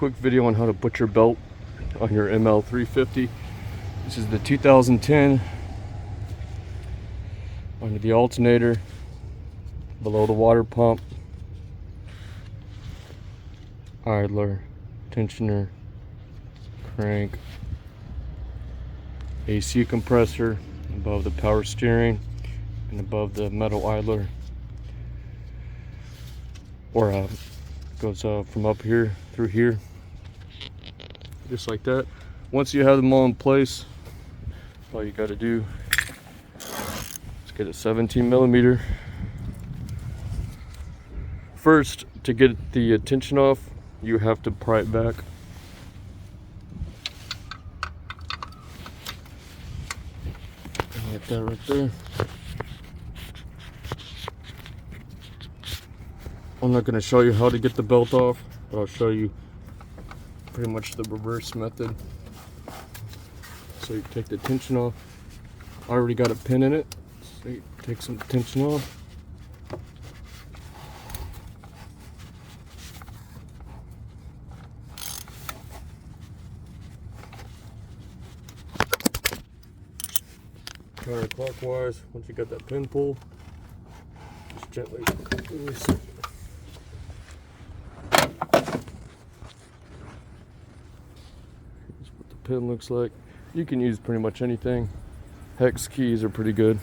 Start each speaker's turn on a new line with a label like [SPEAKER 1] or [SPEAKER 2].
[SPEAKER 1] quick video on how to put your belt on your ML350. This is the 2010 under the alternator, below the water pump, idler, tensioner, crank, AC compressor, above the power steering, and above the metal idler, or goes from up here through here, just like that. Once you have them all in place, all you got to do is get a 17mm. First, to get the tension off, you have to pry it back. Like that right there. I'm not going to show you how to get the belt off, but I'll show you pretty much the reverse method. So you take the tension off. I already got a pin in it, so you take some tension off. Counterclockwise. Once you got that pin pulled, just gently release it. That's what the pin looks like. You can use pretty much anything. Hex keys are pretty good.